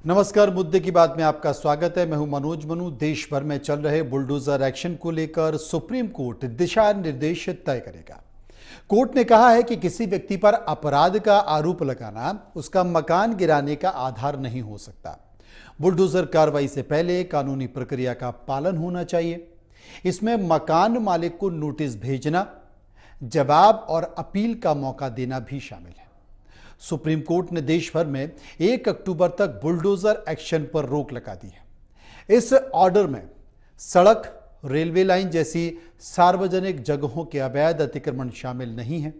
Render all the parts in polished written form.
नमस्कार, मुद्दे की बात में आपका स्वागत है। मैं हूं मनोज मनु। देश भर में चल रहे बुलडोजर एक्शन को लेकर सुप्रीम कोर्ट दिशा निर्देश तय करेगा। कोर्ट ने कहा है कि किसी व्यक्ति पर अपराध का आरोप लगाना उसका मकान गिराने का आधार नहीं हो सकता। बुलडोजर कार्रवाई से पहले कानूनी प्रक्रिया का पालन होना चाहिए। इसमें मकान मालिक को नोटिस भेजना, जवाब और अपील का मौका देना भी शामिल है। सुप्रीम कोर्ट ने देश भर में 1 अक्टूबर तक बुलडोजर एक्शन पर रोक लगा दी है। इस ऑर्डर में सड़क, रेलवे लाइन जैसी सार्वजनिक जगहों के अवैध अतिक्रमण शामिल नहीं है।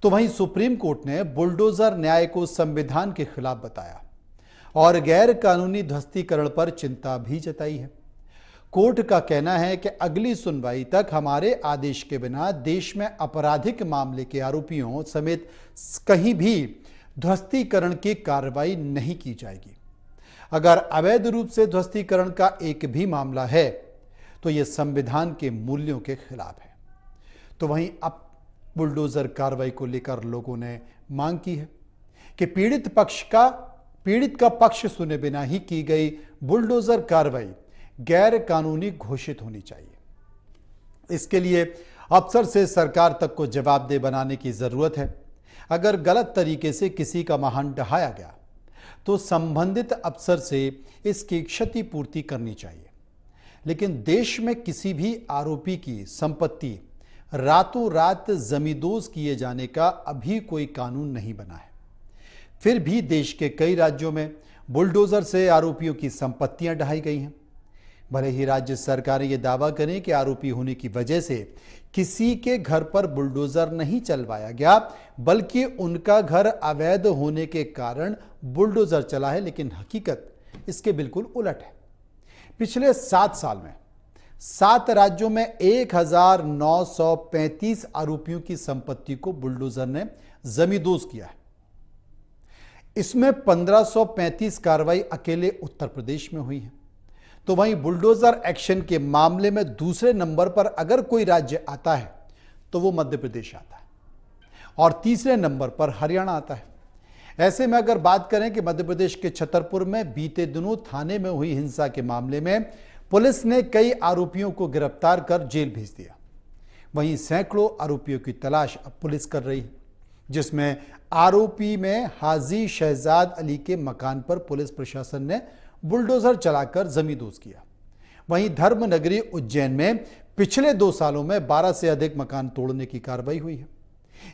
तो वहीं सुप्रीम कोर्ट ने बुलडोजर न्याय को संविधान के खिलाफ बताया और गैर कानूनी ध्वस्तीकरण पर चिंता भी जताई है। कोर्ट का कहना है कि अगली सुनवाई तक हमारे आदेश के बिना देश में आपराधिक मामले के आरोपियों समेत कहीं भी ध्वस्तीकरण की कार्रवाई नहीं की जाएगी। अगर अवैध रूप से ध्वस्तीकरण का एक भी मामला है तो यह संविधान के मूल्यों के खिलाफ है। तो वहीं अब बुलडोजर कार्रवाई को लेकर लोगों ने मांग की है कि पीड़ित का पक्ष सुने बिना ही की गई बुलडोजर कार्रवाई गैर कानूनी घोषित होनी चाहिए। इसके लिए अफसर से सरकार तक को जवाबदेह बनाने की जरूरत है। अगर गलत तरीके से किसी का वाहन ढहाया गया तो संबंधित अफसर से इसकी क्षतिपूर्ति करनी चाहिए। लेकिन देश में किसी भी आरोपी की संपत्ति रातों रात जमींदोज किए जाने का अभी कोई कानून नहीं बना है। फिर भी देश के कई राज्यों में बुलडोजर से आरोपियों की संपत्तियां ढहाई गई हैं। भले ही राज्य सरकारें यह दावा करें कि आरोपी होने की वजह से किसी के घर पर बुलडोजर नहीं चलवाया गया, बल्कि उनका घर अवैध होने के कारण बुलडोजर चला है, लेकिन हकीकत इसके बिल्कुल उलट है। पिछले 7 साल में 7 राज्यों में 1935 आरोपियों की संपत्ति को बुलडोजर ने जमींदोज किया है। इसमें 1535 कार्रवाई अकेले उत्तर प्रदेश में हुई है। तो वहीं बुलडोजर एक्शन के मामले में दूसरे नंबर पर अगर कोई राज्य आता है तो वो मध्य प्रदेश आता है और तीसरे नंबर पर हरियाणा आता है। ऐसे में अगर बात करें कि मध्य प्रदेश के छतरपुर में बीते दिनों थाने में हुई हिंसा के मामले में पुलिस ने कई आरोपियों को गिरफ्तार कर जेल भेज दिया। वहीं सैकड़ों आरोपियों की तलाश अब पुलिस कर रही है, जिसमें आरोपी में हाजी शहजाद अली के मकान पर पुलिस प्रशासन ने बुलडोजर चलाकर जमींदोज किया। वहीं धर्मनगरी उज्जैन में पिछले 2 सालों में 12 से अधिक मकान तोड़ने की कार्रवाई हुई है।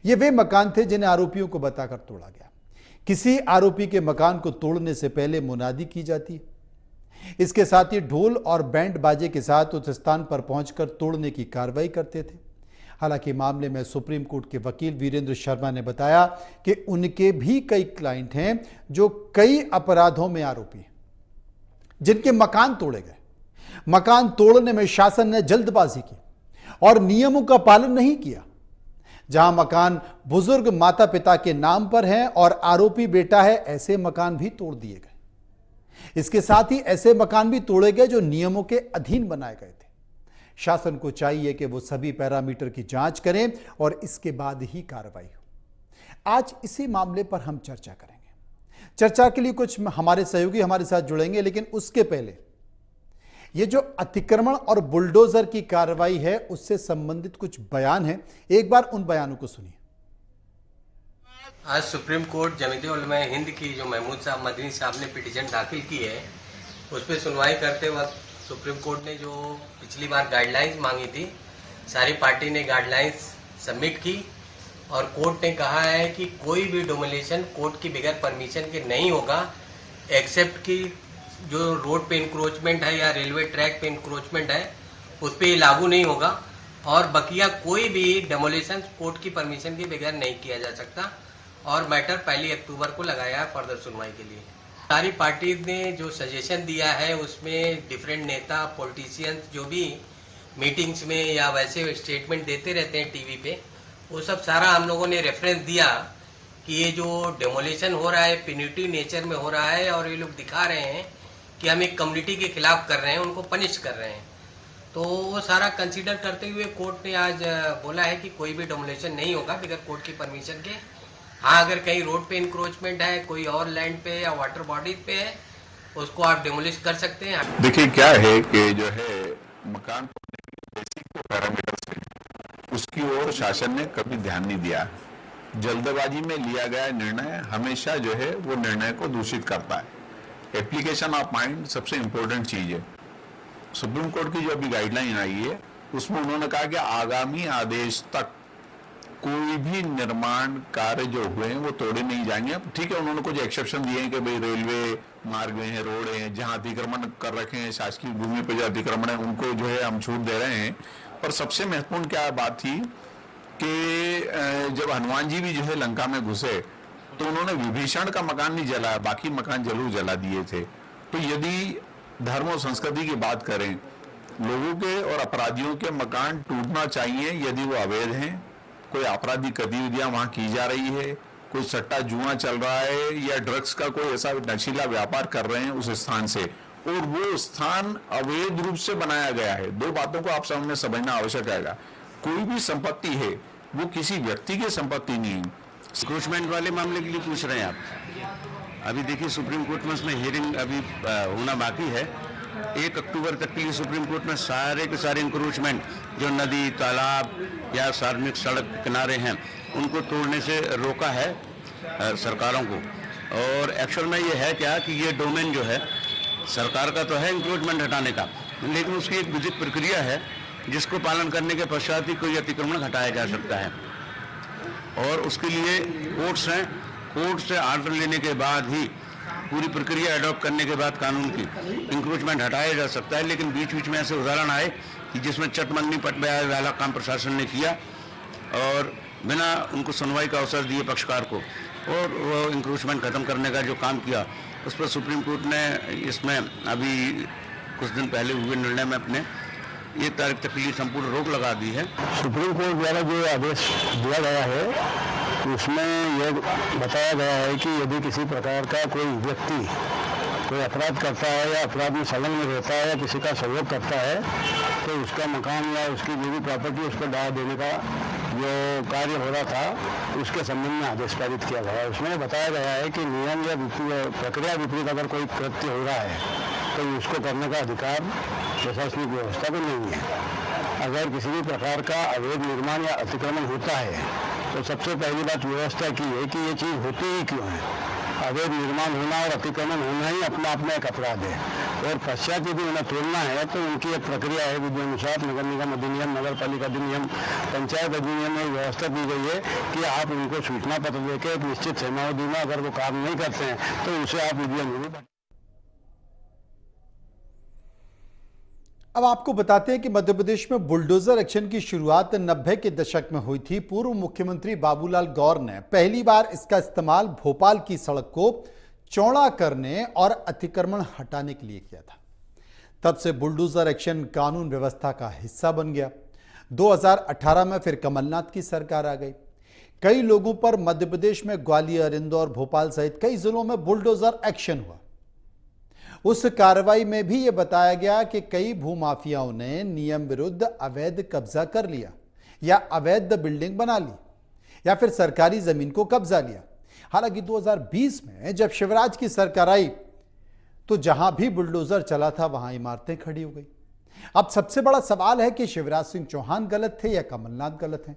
ये वे मकान थे जिन्हें आरोपियों को बताकर तोड़ा गया। किसी आरोपी के मकान को तोड़ने से पहले मुनादी की जाती है। इसके साथ ही ढोल और बैंड बाजे के साथ उस स्थान पर पहुंचकर तोड़ने की कार्रवाई करते थे। हालांकि मामले में सुप्रीम कोर्ट के वकील वीरेंद्र शर्मा ने बताया कि उनके भी कई क्लाइंट हैं जो कई अपराधों में आरोपी हैं, जिनके मकान तोड़े गए। मकान तोड़ने में शासन ने जल्दबाजी की और नियमों का पालन नहीं किया। जहां मकान बुजुर्ग माता पिता के नाम पर हैं और आरोपी बेटा है, ऐसे मकान भी तोड़ दिए गए। इसके साथ ही ऐसे मकान भी तोड़े गए जो नियमों के अधीन बनाए गए थे। शासन को चाहिए कि वो सभी पैरामीटर की जांच करें और इसके बाद ही कार्रवाई हो। आज इसी मामले पर हम चर्चा करेंगे। चर्चा के लिए कुछ हमारे सहयोगी हमारे साथ जुड़ेंगे, लेकिन उसके पहले ये जो अतिक्रमण और बुलडोजर की कार्रवाई है उससे संबंधित कुछ बयान है। एक बार उन बयानों को सुनिए। आज सुप्रीम कोर्ट जमीयत उलमा हिंद की जो महमूद साहब मदनी साहब ने पिटीशन दाखिल की है, उस पर सुनवाई करते वक्त सुप्रीम कोर्ट ने जो पिछली बार गाइडलाइंस मांगी थी, सारी पार्टी ने गाइडलाइंस सबमिट की और कोर्ट ने कहा है कि कोई भी डोमिनेशन कोर्ट की बगैर परमिशन के नहीं होगा, एक्सेप्ट कि जो रोड पे इंक्रोचमेंट है या रेलवे ट्रैक पे इंक्रोचमेंट है उस पर लागू नहीं होगा, और बकिया कोई भी डेमोलिशन कोर्ट की परमिशन के बगैर नहीं किया जा सकता। और मैटर 1 अक्टूबर को लगाया है फर्दर सुनवाई के लिए। सारी पार्टीज ने जो सजेशन दिया है उसमें डिफरेंट नेता पॉलिटिशियंस जो भी मीटिंग्स में या वैसे स्टेटमेंट देते रहते हैं टीवी पे, वो सब सारा हम लोगों ने रेफरेंस दिया कि ये जो डेमोलिशन हो रहा है पिन्यूटिव नेचर में हो रहा है और ये लोग दिखा रहे हैं कि हम एक कम्युनिटी के खिलाफ कर रहे हैं, उनको पनिश कर रहे हैं। तो वो सारा कंसीडर करते हुए कोर्ट ने आज बोला है कि कोई भी डेमोलिशन नहीं होगा बगैर कोर्ट की परमिशन के। हाँ, अगर कहीं रोड पे इंक्रोचमेंट है, कोई और लैंड पे या वाटर बॉडीज पे है, उसको आप डिमोलिश कर सकते हैं। देखिए क्या है कि जो है मकान तोड़ने के बेसिक जो पैरामीटर्स है उसकी ओर शासन ने कभी ध्यान नहीं दिया। जल्दबाजी में लिया गया निर्णय हमेशा जो है वो निर्णय को दूषित करता है। एप्लीकेशन ऑफ माइंड सबसे इंपॉर्टेंट चीज है। सुप्रीम कोर्ट की जो अभी गाइडलाइन आई है उसमें उन्होंने कहा कि आगामी आदेश तक कोई भी निर्माण कार्य जो हुए हैं वो तोड़े नहीं जाएंगे। अब ठीक है, उन्होंने कुछ एक्सेप्शन दिए हैं कि भाई रेलवे मार्ग में है, रोड है, जहां अतिक्रमण कर रखे हैं, शासकीय भूमि पर जो अतिक्रमण है उनको जो है हम छूट दे रहे हैं। पर सबसे महत्वपूर्ण क्या बात थी कि जब हनुमान जी भी जो है लंका में घुसे तो उन्होंने विभीषण का मकान नहीं जलाया, बाकी मकान जरूर जला दिए थे। तो यदि धर्म और संस्कृति की बात करें, लोगों के और अपराधियों के मकान टूटना चाहिए यदि वो अवैध हैं, कोई आपराधिक गतिविधियां वहां की जा रही है, कोई सट्टा जुआ चल रहा है या ड्रग्स का कोई ऐसा नशीला व्यापार कर रहे हैं उस स्थान से, और वो स्थान अवैध रूप से बनाया गया है। दो बातों को आप सामने समझना आवश्यक है। कोई भी संपत्ति है वो किसी व्यक्ति की संपत्ति नहीं है। इंक्रोचमेंट वाले मामले के लिए पूछ रहे हैं आप? अभी देखिए सुप्रीम कोर्ट में उसमें हियरिंग अभी होना बाकी है। 1 अक्टूबर तक के लिए सुप्रीम कोर्ट में सारे के सारे इंक्रोचमेंट जो नदी, तालाब या सार्वजनिक सड़क के किनारे हैं उनको तोड़ने से रोका है सरकारों को। और एक्चुअल में ये है क्या कि ये डोमेन जो है सरकार का तो है इंक्रोचमेंट हटाने का, लेकिन उसकी एक विधिक प्रक्रिया है जिसको पालन करने के पश्चात ही कोई अतिक्रमण हटाया जा सकता है। और उसके लिए कोर्ट्स हैं, कोर्ट से आर्डर लेने के बाद ही पूरी प्रक्रिया अडॉप्ट करने के बाद कानून की इंक्रोचमेंट हटाया जा सकता है। लेकिन बीच बीच में ऐसे उदाहरण आए कि जिसमें चटमंगनी पट ब्याज वाला काम प्रशासन ने किया और बिना उनको सुनवाई का अवसर दिए पक्षकार को, और वो इंक्रोचमेंट खत्म करने का जो काम किया उस पर सुप्रीम कोर्ट ने इसमें अभी कुछ दिन पहले हुए निर्णय में अपने 1 तारीख तक के लिए संपूर्ण रोक लगा दी है। सुप्रीम कोर्ट द्वारा जो आदेश दिया गया है उसमें यह बताया गया है कि यदि किसी प्रकार का कोई व्यक्ति कोई अपराध करता है या अपराध में संलग्न रहता है या किसी का सहयोग करता है तो उसका मकान या उसकी जो भी प्रॉपर्टी उस पर दावा देने का जो कार्य हो रहा था उसके संबंध में आदेश पारित किया गया है। उसमें बताया गया है कि नियम या प्रक्रिया विपरीत अगर कोई कृत्य हो रहा है तो उसको करने का अधिकार प्रशासनिक व्यवस्था को नहीं है। अगर किसी भी प्रकार का अवैध निर्माण या अतिक्रमण होता है तो सबसे पहली बात व्यवस्था की है कि ये चीज़ होती ही क्यों है। अवैध निर्माण होना और अतिक्रमण होना ही अपने आप में एक अपराध है, और पश्चात यदि उन्हें तोड़ना है तो उनकी एक प्रक्रिया है विधिनुसार नगर निगम अधिनियम, नगर पालिका अधिनियम, पंचायत अधिनियम में व्यवस्था दी गई है कि आप उनको सूचना पत्र देकर एक निश्चित समयावधि में अगर वो काम नहीं करते हैं तो उसे आप विधि। अब आपको बताते हैं कि मध्य प्रदेश में बुलडोजर एक्शन की शुरुआत 90 के दशक में हुई थी। पूर्व मुख्यमंत्री बाबूलाल गौर ने पहली बार इसका इस्तेमाल भोपाल की सड़क को चौड़ा करने और अतिक्रमण हटाने के लिए किया था। तब से बुलडोजर एक्शन कानून व्यवस्था का हिस्सा बन गया। 2018 में फिर कमलनाथ की सरकार आ गई। कई लोगों पर मध्य प्रदेश में ग्वालियर, इंदौर, भोपाल सहित कई जिलों में बुलडोजर एक्शन हुआ। उस कार्रवाई में भी यह बताया गया कि कई भूमाफियाओं ने नियम विरुद्ध अवैध कब्जा कर लिया या अवैध बिल्डिंग बना ली या फिर सरकारी जमीन को कब्जा लिया। हालांकि 2020 में जब शिवराज की सरकार आई तो जहां भी बुलडोजर चला था वहां इमारतें खड़ी हो गई। अब सबसे बड़ा सवाल है कि शिवराज सिंह चौहान गलत थे या कमलनाथ गलत हैं।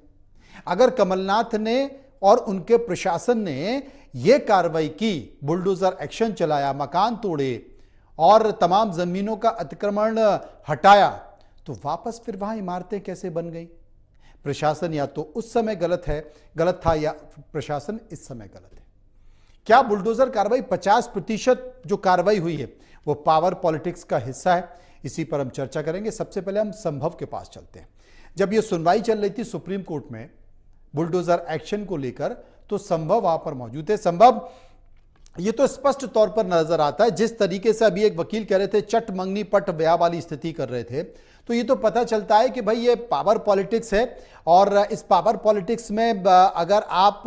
अगर कमलनाथ ने और उनके प्रशासन ने यह कार्रवाई की, बुलडोजर एक्शन चलाया, मकान तोड़े और तमाम जमीनों का अतिक्रमण हटाया, तो वापस फिर वहां इमारतें कैसे बन गई? प्रशासन या तो उस समय गलत था या प्रशासन इस समय गलत है। क्या बुलडोजर कार्रवाई 50% जो कार्रवाई हुई है वो पावर पॉलिटिक्स का हिस्सा है? इसी पर हम चर्चा करेंगे। सबसे पहले हम संभव के पास चलते हैं। जब यह सुनवाई चल रही थी सुप्रीम कोर्ट में बुलडोजर एक्शन को लेकर, तो संभव वहां पर मौजूद है। संभव, ये तो स्पष्ट तौर पर नजर आता है जिस तरीके से अभी एक वकील कह रहे थे चट मंगनी पट ब्याह वाली स्थिति कर रहे थे, तो ये तो पता चलता है कि भाई ये पावर पॉलिटिक्स है। और इस पावर पॉलिटिक्स में अगर आप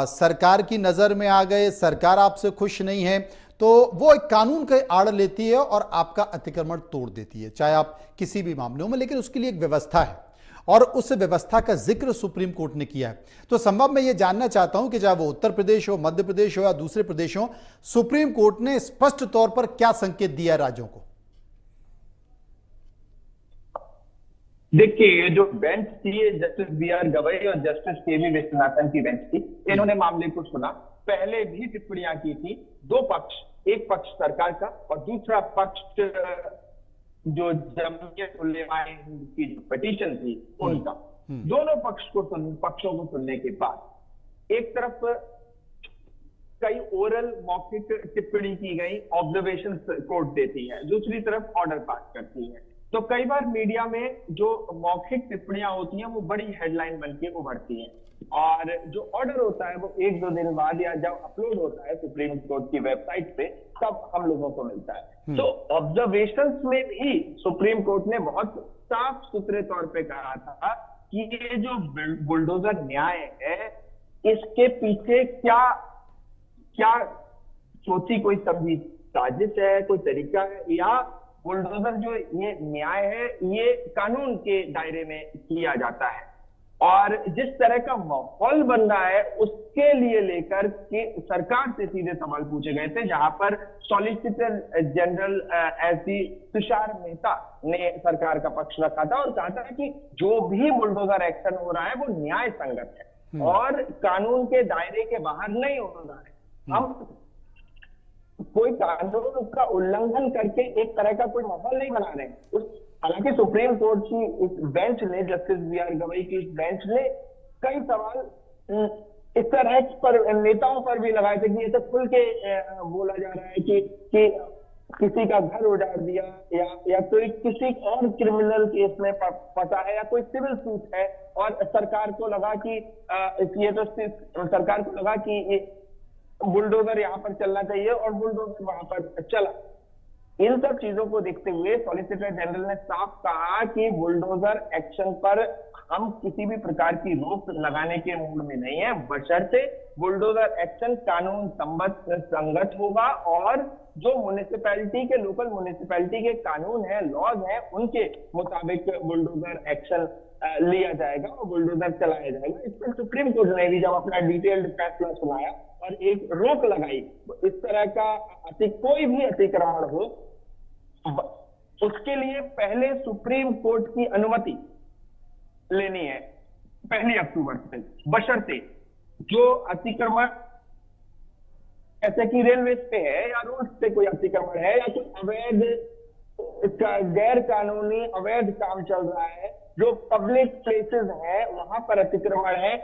सरकार की नजर में आ गए, सरकार आपसे खुश नहीं है, तो वो एक कानून के आड़ लेती है और आपका अतिक्रमण तोड़ देती है, चाहे आप किसी भी मामलों में, लेकिन उसके लिए एक व्यवस्था है। और उस व्यवस्था का जिक्र सुप्रीम कोर्ट ने किया है। तो संभव मैं ये जानना चाहता हूं कि चाहे वो उत्तर प्रदेश हो, मध्य प्रदेश हो या दूसरे प्रदेश हो, सुप्रीम कोर्ट ने स्पष्ट तौर पर क्या संकेत दिया राज्यों को? देखिए, जो बेंच थी जस्टिस बी.आर. गवई और जस्टिस के.वी. विश्वनाथन की बेंच थी, इन्होंने मामले को सुना, पहले भी टिप्पणियां की थी। दो पक्ष, एक पक्ष सरकार का और दूसरा पक्ष जो जमीयत उलेमा की जो पिटीशन थी उनका। दोनों पक्षों को सुनने के बाद एक तरफ कई ओरल मौखिक टिप्पणी की गई, ऑब्जर्वेशन कोर्ट देती है, दूसरी तरफ ऑर्डर पास करती है। तो कई बार मीडिया में जो मौखिक टिप्पणियां होती हैं वो बड़ी हेडलाइन बन के उभरती हैं, और जो ऑर्डर होता है वो 1-2 दिन बाद या जब अपलोड होता है सुप्रीम कोर्ट की वेबसाइट पे तब हम लोगों को मिलता है। तो ऑब्जर्वेशंस में भी सुप्रीम कोर्ट ने बहुत साफ सुथरे तौर पे कहा था कि ये जो बुलडोजर न्याय है इसके पीछे क्या क्या सोची कोई समझी साजिश है, कोई तरीका है, या बुलडोजर जो ये न्याय है ये कानून के दायरे में किया जाता है। और जिस तरह का माहौल बन रहा है उसके लिए लेकर के सरकार से सीधे सवाल पूछे गए थे, जहां पर solicitor general SC. Tushar Mehta ने सरकार का पक्ष रखा था और कहा था कि जो भी बुलडोजर एक्शन हो रहा है वो न्याय संगत है और कानून के दायरे के बाहर नहीं हो रहा है। हम कोई कानून का उल्लंघन करके एक तरह का कोई माहौल नहीं बना रहे हैं। हालांकि सुप्रीम कोर्ट की इस बेंच ने, जस्टिस बी.आर. गवई की इस बेंच ने कई सवाल इस तरह पर नेताओं पर भी लगाए थे कि ये तो खुल के बोला जा रहा है कि किसी का घर उजाड़ दिया या कोई किसी और क्रिमिनल केस में फंसा है या कोई सिविल सूट है और सरकार को लगा कि ये तो सरकार को लगा कि ये बुलडोजर यहाँ पर चलना चाहिए और बुलडोजर वहां पर चला। इन सब चीजों को देखते हुए सॉलिसिटर जनरल ने साफ कहा कि बुलडोजर एक्शन पर हम किसी भी प्रकार की रोक लगाने के मूड में नहीं है, बशर्ते बुलडोजर एक्शन कानून संगत होगा और जो म्युनिसिपैलिटी के, लोकल म्युनिसिपैलिटी के कानून है, लॉज है, उनके मुताबिक बुलडोजर एक्शन लिया जाएगा और बुलडोजर चलाया जाएगा। इस पर सुप्रीम कोर्ट ने भी जब अपना डिटेल्ड फैसला सुनाया और एक रोक लगाई, इस तरह का कोई भी अतिक्रमण हो उसके लिए पहले सुप्रीम कोर्ट की अनुमति लेनी है 1 अक्टूबर से, बशर्ते जो अतिक्रमण ऐसे कि रेलवे पे है या रोड पे कोई अतिक्रमण है या कोई अवैध गैर कानूनी अवैध काम चल रहा है, जो पब्लिक प्लेसेस है वहां पर अतिक्रमण है,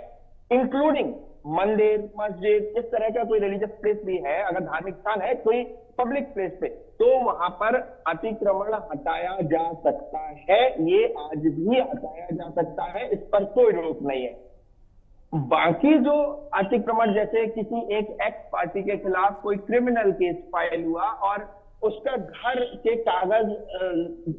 इंक्लूडिंग मंदिर, मस्जिद, इस तरह का कोई रिलीजियस प्लेस भी है, अगर धार्मिक स्थान है कोई पब्लिक प्लेस पे, तो वहां पर अतिक्रमण हटाया जा सकता है। ये आज भी हटाया जा सकता है, इस पर कोई रोक नहीं है। बाकी जो अतिक्रमण, जैसे किसी एक एक्स पार्टी के खिलाफ कोई क्रिमिनल केस फाइल हुआ और उसका घर के कागज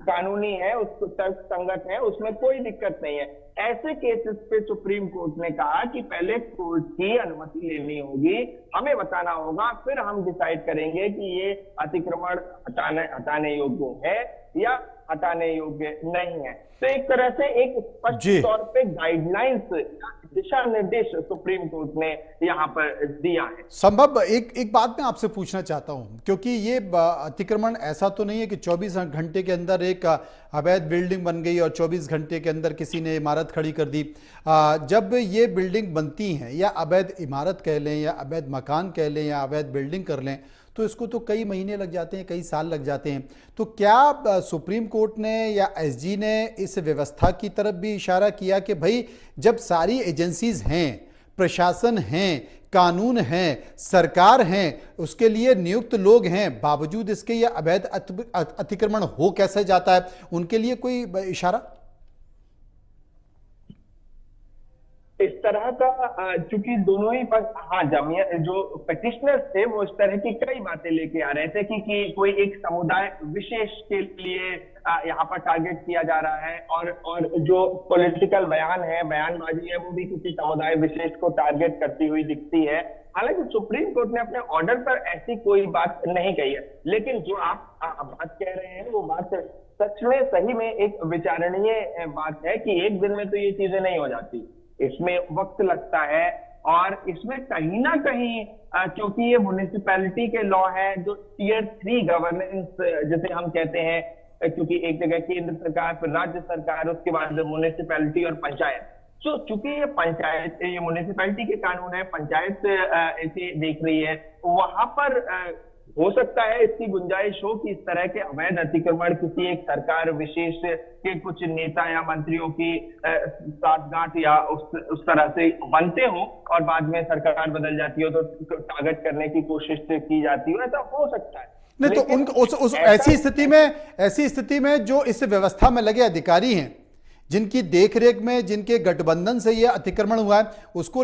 कानूनी है, उसको तर्क संगत है, उसमें कोई दिक्कत नहीं है, ऐसे केसेस पे सुप्रीम कोर्ट ने कहा कि पहले कोर्ट की अनुमति लेनी होगी, हमें बताना होगा, फिर हम डिसाइड करेंगे कि ये अतिक्रमण हटाने योग्य है या हटाने योग्य नहीं है। तो एक तरह से एक स्पष्ट तौर पे गाइडलाइंस, दिशा निर्देश सुप्रीम कोर्ट ने यहाँ पर दिया है। संभव एक बात मैं आपसे पूछना चाहता हूँ, क्योंकि ये अतिक्रमण ऐसा तो नहीं है कि 24 घंटे के अंदर एक अवैध बिल्डिंग बन गई और 24 घंटे के अंदर किसी ने इमारत खड़ी कर दी। जब ये बिल्डिंग बनती हैं, या अवैध इमारत कह लें या अवैध मकान कह लें या अवैध बिल्डिंग कर लें, तो इसको तो कई महीने लग जाते हैं, कई साल लग जाते हैं। तो क्या सुप्रीम कोर्ट ने या एसजी ने इस व्यवस्था की तरफ भी इशारा किया कि भाई जब सारी एजेंसीज हैं, प्रशासन हैं, कानून हैं, सरकार हैं, उसके लिए नियुक्त लोग हैं, बावजूद इसके ये अवैध अतिक्रमण हो कैसे जाता है, उनके लिए कोई इशारा? इस तरह का चूंकि दोनों ही जो पिटिशनर्स थे वो इस तरह की कई बातें लेके आ रहे थे कि कोई एक समुदाय विशेष के लिए यहाँ पर टारगेट किया जा रहा है और जो पॉलिटिकल बयानबाजी है वो भी किसी समुदाय विशेष को टारगेट करती हुई दिखती है। हालांकि सुप्रीम कोर्ट ने अपने ऑर्डर पर ऐसी कोई बात नहीं कही है, लेकिन जो आप बात कह रहे हैं वो बात सच में सही में एक विचारणीय बात है कि एक दिन में तो ये चीजें नहीं हो जाती, इसमें वक्त लगता है। और इसमें कहीं ना कहीं क्योंकि ये म्युनिसिपैलिटी के लॉ है, जो टियर 3 गवर्नेंस जिसे हम कहते हैं, क्योंकि एक जगह केंद्र सरकार, फिर राज्य सरकार, उसके बाद म्युनिसिपैलिटी और पंचायत। तो चूंकि ये पंचायत, ये म्युनिसिपैलिटी के कानून है, पंचायत इसे देख रही है, वहां पर हो सकता है इसकी गुंजाइश हो कि इस तरह के अवैध अतिक्रमण किसी एक सरकार विशेष के कुछ नेता या मंत्रियों की साठगांठ या उस तरह से बनते हो और बाद में सरकार बदल जाती हो तो कागज करने की कोशिश की जाती हो, ऐसा हो सकता है। नहीं तो उस ऐसी स्थिति में जो इस व्यवस्था में लगे अधिकारी हैं, जिनकी देखरेख में, जिनके गठबंधन से यह अतिक्रमण हुआ है, उसको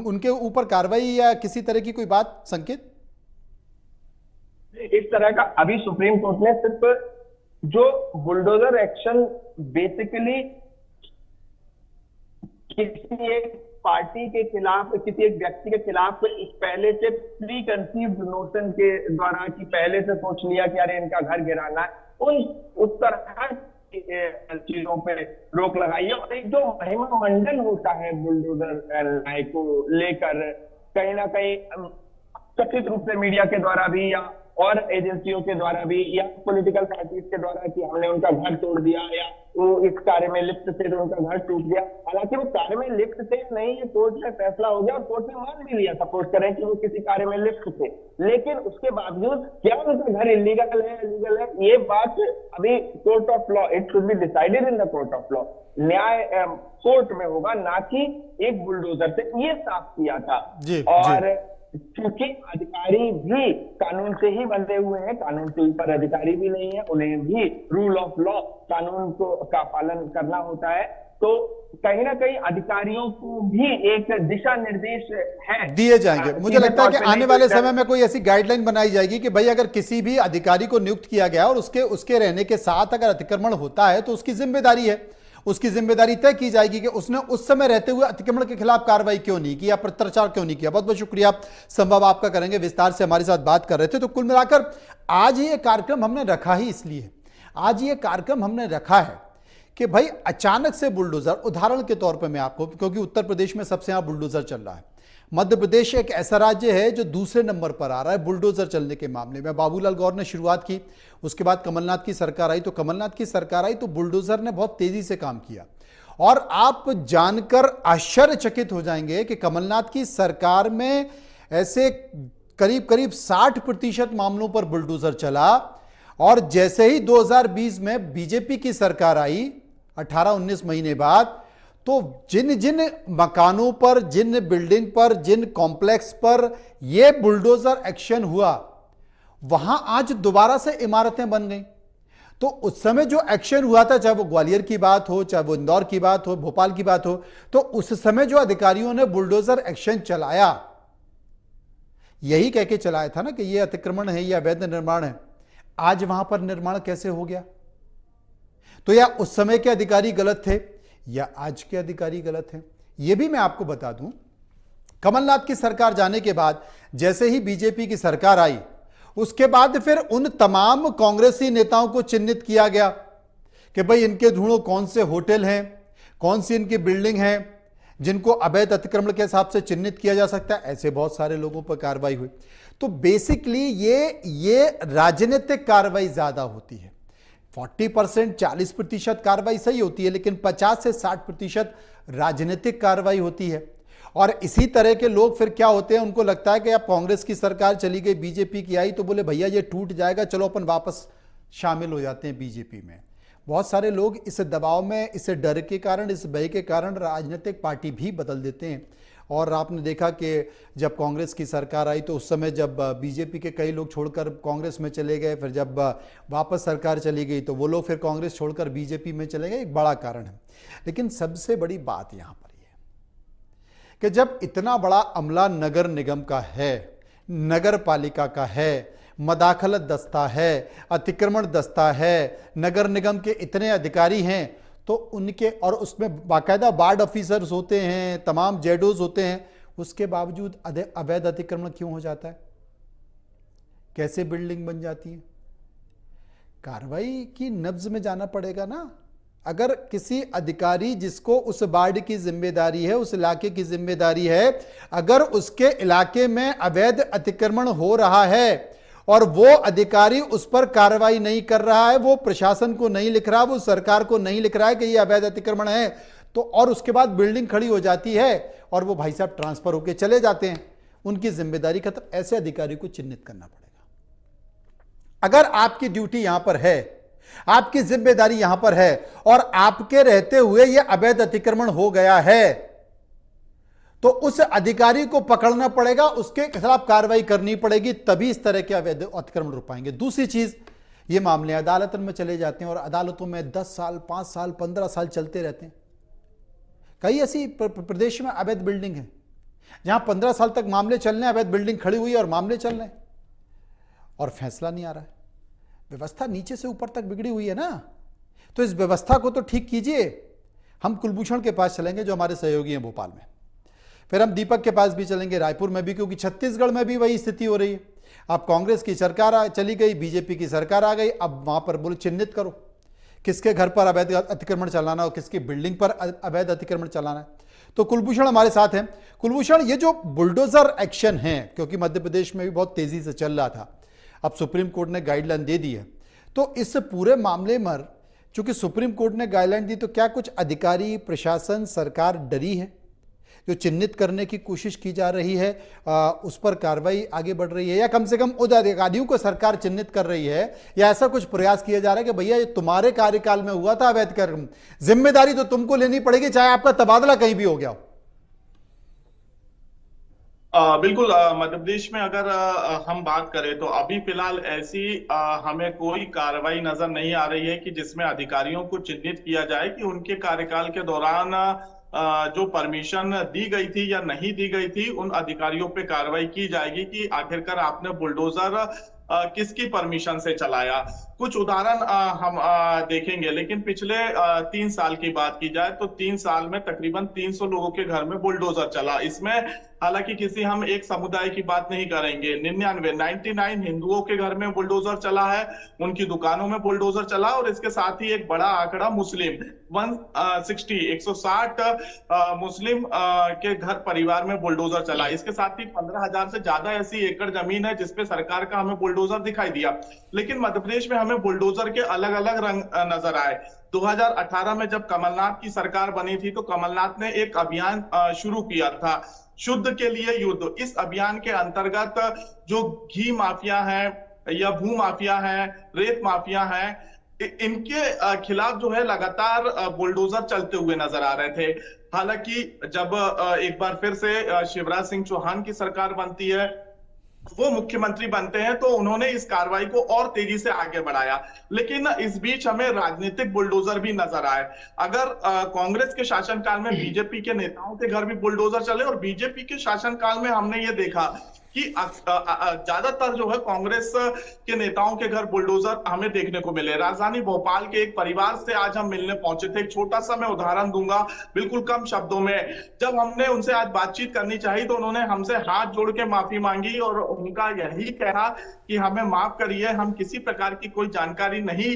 उनके ऊपर कार्रवाई या किसी तरह की कोई बात, संकेत? इस तरह का अभी सुप्रीम कोर्ट ने सिर्फ जो बुलडोजर एक्शन बेसिकली किसी एक पार्टी के खिलाफ, किसी एक व्यक्ति के खिलाफ पहले से प्री कंसीव्ड नोशन के द्वारा, कि पहले से सोच लिया कि अरे इनका घर गिराना है, उस तरह चीजों पे रोक लगाई है। और एक जो महिमा मंडन होता है बुलडोजर को लेकर, कहीं ना कहीं कथित रूप से मीडिया के द्वारा भी या और एजेंसियों के द्वारा भी या पॉलिटिकल पार्टीज के द्वारा कि हमने उनका घर तोड़ दिया या वो इस कार्य में लिप्त थे तो उनका घर टूट गया। हालांकि वो कार्य में लिप्त थे नहीं, ये कोर्ट में फैसला हो गया और कोर्ट ने मान भी लिया, सपोज करें कि वो किसी कार्य में लिप्त थे, लेकिन उसके बावजूद क्या उनका घर इलीगल है, इलीगल है, ये बात अभी court of law, it should be decided in the court of law, न्याय कोर्ट में होगा, ना कि एक बुलडोजर से। ये साफ किया था। और क्योंकि अधिकारी भी कानून से ही बंधे हुए हैं, कानून से ऊपर अधिकारी भी नहीं है, उन्हें भी रूल ऑफ लॉ, कानून का पालन करना होता है, तो कहीं ना कहीं अधिकारियों को भी एक दिशा निर्देश है दिए जाएंगे। मुझे लगता है कि आने वाले समय में कोई ऐसी गाइडलाइन बनाई जाएगी कि भाई अगर किसी भी अधिकारी को नियुक्त किया गया और उसके रहने के साथ अगर अतिक्रमण होता है तो उसकी जिम्मेदारी है, उसकी जिम्मेदारी तय की जाएगी कि उसने उस समय रहते हुए अतिक्रमण के खिलाफ कार्रवाई क्यों नहीं की या पत्राचार क्यों नहीं किया। बहुत बहुत शुक्रिया, संभव आपका करेंगे, विस्तार से हमारे साथ बात कर रहे थे। तो कुल मिलाकर आज ये कार्यक्रम हमने रखा ही इसलिए, आज ये कार्यक्रम हमने रखा है कि भाई अचानक से बुलडोजर, उदाहरण के तौर पर मैं आपको, क्योंकि उत्तर प्रदेश में सबसे यहां बुलडोजर चल रहा है, मध्य प्रदेश एक ऐसा राज्य है जो दूसरे नंबर पर आ रहा है बुलडोजर चलने के मामले में। बाबूलाल गौर ने शुरुआत की, उसके बाद कमलनाथ की सरकार आई, तो कमलनाथ की सरकार आई तो बुलडोजर ने बहुत तेजी से काम किया। और आप जानकर आश्चर्यचकित हो जाएंगे कि कमलनाथ की सरकार में ऐसे करीब करीब 60% मामलों पर बुलडोजर चला, और जैसे ही 2020 में बीजेपी की सरकार आई 18-19 महीने बाद, तो जिन जिन मकानों पर, जिन बिल्डिंग पर, जिन कॉम्प्लेक्स पर यह बुलडोजर एक्शन हुआ, वहां आज दोबारा से इमारतें बन गई। तो उस समय जो एक्शन हुआ था, चाहे वो ग्वालियर की बात हो, चाहे वो इंदौर की बात हो, भोपाल की बात हो, तो उस समय जो अधिकारियों ने बुलडोजर एक्शन चलाया, यही कह के चलाया था ना कि यह अतिक्रमण है, यह अवैध निर्माण है। आज वहां पर निर्माण कैसे हो गया? तो या उस समय के अधिकारी गलत थे या आज के अधिकारी गलत हैं? यह भी मैं आपको बता दूं, कमलनाथ की सरकार जाने के बाद जैसे ही बीजेपी की सरकार आई, उसके बाद फिर उन तमाम कांग्रेसी नेताओं को चिन्हित किया गया कि भाई इनके ढूंढो कौन से होटल हैं, कौन सी इनकी बिल्डिंग है जिनको अवैध अतिक्रमण के हिसाब से चिन्हित किया जा सकता है। ऐसे बहुत सारे लोगों पर कार्रवाई हुई। तो बेसिकली ये राजनीतिक कार्रवाई ज्यादा होती है। 40% 40% कार्रवाई सही होती है, लेकिन 50 से 60% राजनीतिक कार्रवाई होती है। और इसी तरह के लोग फिर क्या होते हैं, उनको लगता है कि अब कांग्रेस की सरकार चली गई, बीजेपी की आई, तो बोले भैया ये टूट जाएगा, चलो अपन वापस शामिल हो जाते हैं बीजेपी में। बहुत सारे लोग इस दबाव में, इस डर के कारण, इस भय के कारण राजनीतिक पार्टी भी बदल देते हैं। और आपने देखा कि जब कांग्रेस की सरकार आई तो उस समय जब बीजेपी के कई लोग छोड़कर कांग्रेस में चले गए, फिर जब वापस सरकार चली गई तो वो लोग फिर कांग्रेस छोड़कर बीजेपी में चले गए। एक बड़ा कारण है। लेकिन सबसे बड़ी बात यहां पर यह है कि जब इतना बड़ा अमला नगर निगम का है, नगर पालिका का है, मदाखलत दस्ता है, अतिक्रमण दस्ता है, नगर निगम के इतने अधिकारी हैं, तो उनके, और उसमें बाकायदा वार्ड ऑफिसर्स होते हैं, तमाम जेडोज होते हैं, उसके बावजूद अवैध अतिक्रमण क्यों हो जाता है? कैसे बिल्डिंग बन जाती है? कार्रवाई की नब्ज में जाना पड़ेगा ना। अगर किसी अधिकारी जिसको उस वार्ड की जिम्मेदारी है, उस इलाके की जिम्मेदारी है, अगर उसके इलाके में अवैध अतिक्रमण हो रहा है और वो अधिकारी उस पर कार्रवाई नहीं कर रहा है, वो प्रशासन को नहीं लिख रहा, वो सरकार को नहीं लिख रहा है कि ये अवैध अतिक्रमण है, तो और उसके बाद बिल्डिंग खड़ी हो जाती है और वो भाई साहब ट्रांसफर होके चले जाते हैं, उनकी जिम्मेदारी खत्म। ऐसे अधिकारी को चिन्हित करना पड़ेगा। अगर आपकी ड्यूटी यहां पर है, आपकी जिम्मेदारी यहां पर है और आपके रहते हुए यह अवैध अतिक्रमण हो गया है, तो उस अधिकारी को पकड़ना पड़ेगा, उसके खिलाफ कार्रवाई करनी पड़ेगी, तभी इस तरह के अवैध अतिक्रमण रुक पाएंगे। दूसरी चीज, ये मामले अदालत में चले जाते हैं और अदालतों में 10 साल, 5 साल, 15 साल चलते रहते हैं। कई ऐसी प्रदेश में अवैध बिल्डिंग है जहां 15 साल तक मामले चल रहे हैं, अवैध बिल्डिंग खड़ी हुई है और मामले चल रहे हैं और फैसला नहीं आ रहा है। व्यवस्था नीचे से ऊपर तक बिगड़ी हुई है ना, तो इस व्यवस्था को तो ठीक कीजिए। हम कुलभूषण के पास चलेंगे जो हमारे सहयोगी हैं भोपाल में, फिर हम दीपक के पास भी चलेंगे रायपुर में भी, क्योंकि छत्तीसगढ़ में भी वही स्थिति हो रही है। अब कांग्रेस की सरकार चली गई, बीजेपी की सरकार आ गई, अब वहां पर बोले चिन्हित करो किसके घर पर अवैध अतिक्रमण चलाना और किसकी बिल्डिंग पर अवैध अतिक्रमण चलाना है। तो कुलभूषण हमारे साथ हैं। कुलभूषण, ये जो बुलडोजर एक्शन है, क्योंकि मध्य प्रदेश में भी बहुत तेजी से चल रहा था, अब सुप्रीम कोर्ट ने गाइडलाइन दे दी है, तो इस पूरे मामले में चूंकि सुप्रीम कोर्ट ने गाइडलाइन दी, तो क्या कुछ अधिकारी, प्रशासन, सरकार डरी है? जो चिन्हित करने की कोशिश की जा रही है उस पर कार्रवाई आगे बढ़ रही है, या कम से कम उन अधिकारियों को सरकार चिन्हित कर रही है, या ऐसा कुछ प्रयास किया जा रहा है कि भैया ये तुम्हारे कार्यकाल में हुआ था अवैध कर्म, जिम्मेदारी तो तुमको लेनी पड़ेगी, चाहे आपका तबादला कहीं भी हो गया हो? बिल्कुल। मध्य प्रदेश में अगर हम बात करें तो अभी फिलहाल ऐसी हमें कोई कार्रवाई नजर नहीं आ रही है कि जिसमें अधिकारियों को चिन्हित किया जाए कि उनके कार्यकाल के दौरान जो परमिशन दी गई थी या नहीं दी गई थी, उन अधिकारियों पे कार्रवाई की जाएगी कि आखिरकार आपने बुलडोजर किसकी परमिशन से चलाया। कुछ उदाहरण हम देखेंगे, लेकिन पिछले 3 साल की बात की जाए तो 3 साल में तकरीबन 300 लोगों के घर में बुलडोजर चला। इसमें हालांकि किसी हम एक समुदाय की बात नहीं करेंगे, 99 हिंदुओं के घर में बुलडोजर चला है, उनकी दुकानों में बुलडोजर चला, और इसके साथ ही एक बड़ा आंकड़ा मुस्लिम 160 मुस्लिम के घर परिवार में बुलडोजर चला। इसके साथ ही 15,000 से ज्यादा ऐसी एकड़ जमीन है जिसपे सरकार का हमें बुलडोजर दिखाई दिया। लेकिन मध्य प्रदेश में हमें बुलडोजर के अलग अलग रंग नजर आए। 2018 में जब कमलनाथ की सरकार बनी थी तो कमलनाथ ने एक अभियान शुरू किया था, शुद्ध के लिए युद्ध। इस अभियान के अंतर्गत जो घी माफिया है या भू माफिया है, रेत माफिया है, इनके खिलाफ जो है लगातार बुलडोजर चलते हुए नजर आ रहे थे। हालांकि जब एक बार फिर से शिवराज सिंह चौहान की सरकार बनती है, वो मुख्यमंत्री बनते हैं, तो उन्होंने इस कार्रवाई को और तेजी से आगे बढ़ाया। लेकिन इस बीच हमें राजनीतिक बुलडोजर भी नजर आए। अगर कांग्रेस के शासनकाल में बीजेपी के नेताओं के घर भी बुलडोजर चले, और बीजेपी के शासनकाल में हमने ये देखा कि ज्यादातर जो है कांग्रेस के नेताओं के घर बुलडोजर हमें देखने को मिले। राजधानी भोपाल के एक परिवार से आज हम मिलने पहुंचे थे। एक छोटा सा मैं उदाहरण दूंगा बिल्कुल कम शब्दों में। जब हमने उनसे आज बातचीत करनी चाहिए तो उन्होंने हमसे हाथ जोड़ के माफी मांगी और उनका यही कहना कि हमें माफ करिए, हम किसी प्रकार की कोई जानकारी नहीं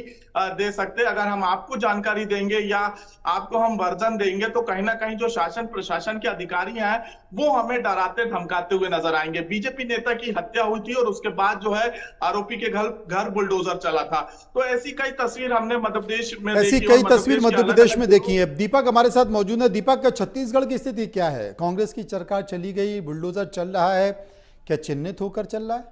दे सकते। अगर हम आपको जानकारी देंगे या आपको हम वर्जन देंगे तो कहीं ना कहीं जो शासन प्रशासन के अधिकारी हैं वो हमें डराते धमकाते हुए नजर आएंगे। बीजेपी नेता की हत्या हुई थी और उसके बाद जो है आरोपी के घर बुलडोजर चला था। तो ऐसी कई तस्वीर हमने मध्य प्रदेश में ऐसी कई तस्वीर मध्य प्रदेश में देखी है। दीपक हमारे साथ मौजूद है। दीपक, छत्तीसगढ़ की स्थिति क्या है? कांग्रेस की सरकार चली गई, बुलडोजर चल रहा है, क्या चिन्हित होकर चल रहा है?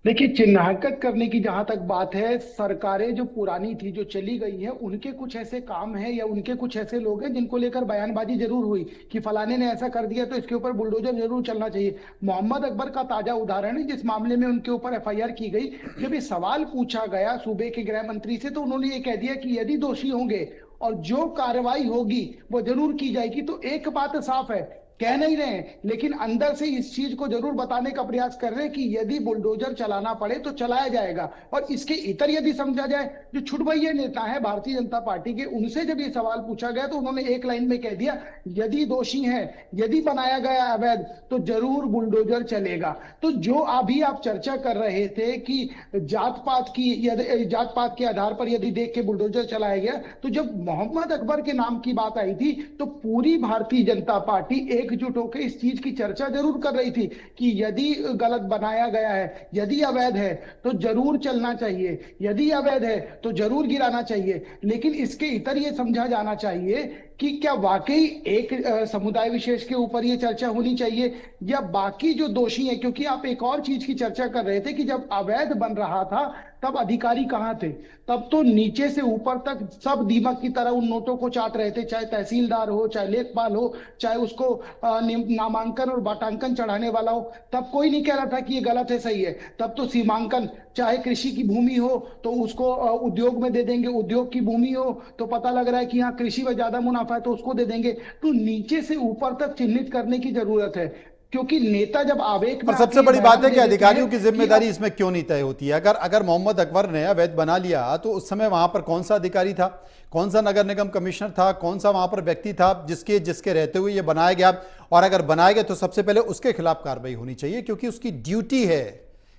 देखिए, चिन्हांकित करने की जहां तक बात है, सरकारें जो पुरानी थी, जो चली गई है, उनके कुछ ऐसे काम हैं या उनके कुछ ऐसे लोग हैं जिनको लेकर बयानबाजी जरूर हुई कि फलाने ने ऐसा कर दिया तो इसके ऊपर बुलडोजर जरूर चलना चाहिए। मोहम्मद अकबर का ताजा उदाहरण है, जिस मामले में उनके ऊपर एफआईआर की गई। जब ये सवाल पूछा गया सूबे के गृह मंत्री से तो उन्होंने ये कह दिया कि यदि दोषी होंगे और जो कार्रवाई होगी वो जरूर की जाएगी। तो एक बात साफ है कह नहीं रहे हैं, लेकिन अंदर से इस चीज को जरूर बताने का प्रयास कर रहे हैं कि यदि बुलडोजर चलाना पड़े तो चलाया जाएगा। और इसके इतर यदि समझा जाए, जो छुटभइये नेता है भारतीय जनता पार्टी के, उनसे जब ये सवाल पूछा गया तो उन्होंने एक लाइन में कह दिया, यदि दोषी है, यदि बनाया गया अवैध तो जरूर बुलडोजर चलेगा। तो जो अभी आप चर्चा कर रहे थे कि जात पात के आधार पर यदि देख के बुलडोजर चलाया गया, तो जब मोहम्मद अकबर के नाम की बात आई थी तो पूरी भारतीय जनता पार्टी एकजुट होकर इस चीज की चर्चा जरूर कर रही थी कि यदि गलत बनाया गया है, यदि अवैध है तो जरूर चलना चाहिए, यदि अवैध है तो जरूर गिराना चाहिए। लेकिन इसके इतर ये समझा जाना चाहिए कि क्या वाकई एक समुदाय विशेष के ऊपर ये चर्चा होनी चाहिए या बाकी जो दोषी हैं। क्योंकि आप एक और चीज की चर्चा कर रहे थे कि जब अवैध बन रहा था तब अधिकारी कहां थे, तब तो नीचे से ऊपर तक सब दीमक की तरह उन नोटों को चाट रहे थे, चाहे तहसीलदार हो, चाहे लेखपाल हो, चाहे उसको नामांकन और बाटांकन चढ़ाने वाला हो, तब कोई नहीं कह रहा था कि ये गलत है सही है। तब तो सीमांकन, चाहे कृषि की भूमि हो तो उसको उद्योग में दे देंगे, उद्योग की भूमि हो तो पता लग रहा है कि यहाँ कृषि में ज्यादा मुनाफा है तो उसको दे देंगे। तो नीचे से ऊपर तक चिन्हित करने की जरूरत है, क्योंकि नेता जब आवेग में और सबसे बड़ी बात है कि अधिकारियों की जिम्मेदारी इसमें क्यों नहीं तय होती है। अगर मोहम्मद अकबर ने अवैध बना लिया तो उस समय वहां पर कौन सा अधिकारी था, कौन सा नगर निगम कमिश्नर था, कौन सा वहां पर व्यक्ति था जिसके रहते हुए ये बनाया गया। और अगर बनाया गया तो सबसे पहले उसके खिलाफ कार्रवाई होनी चाहिए, क्योंकि उसकी ड्यूटी है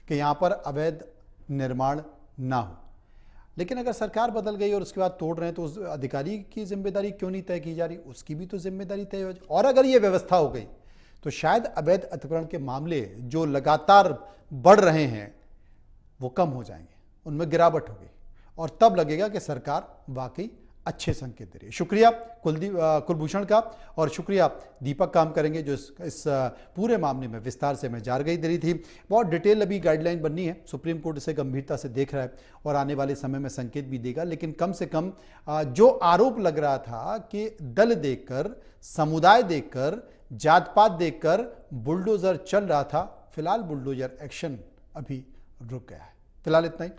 कि यहां पर अवैध निर्माण ना हो। लेकिन अगर सरकार बदल गई और उसके बाद तोड़ रहे हैं तो उस अधिकारी की जिम्मेदारी क्यों नहीं तय की जा रही, उसकी भी तो जिम्मेदारी तय हो जाए। और अगर ये व्यवस्था हो गई तो शायद अवैध अतिक्रमण के मामले जो लगातार बढ़ रहे हैं वो कम हो जाएंगे, उनमें गिरावट होगी और तब लगेगा कि सरकार वाकई अच्छे संकेत दे रही है। शुक्रिया कुलभूषण का और शुक्रिया दीपक काम करेंगे जो इस पूरे मामले में विस्तार से हमें जानकारी दे रही थी। बहुत डिटेल अभी गाइडलाइन बननी है, सुप्रीम कोर्ट इसे गंभीरता से देख रहा है और आने वाले समय में संकेत भी देगा। लेकिन कम से कम जो आरोप लग रहा था कि दल देखकर, समुदाय देखकर, जात पात देखकर बुलडोजर चल रहा था, फिलहाल बुलडोजर एक्शन अभी रुक गया है। फिलहाल इतना ही।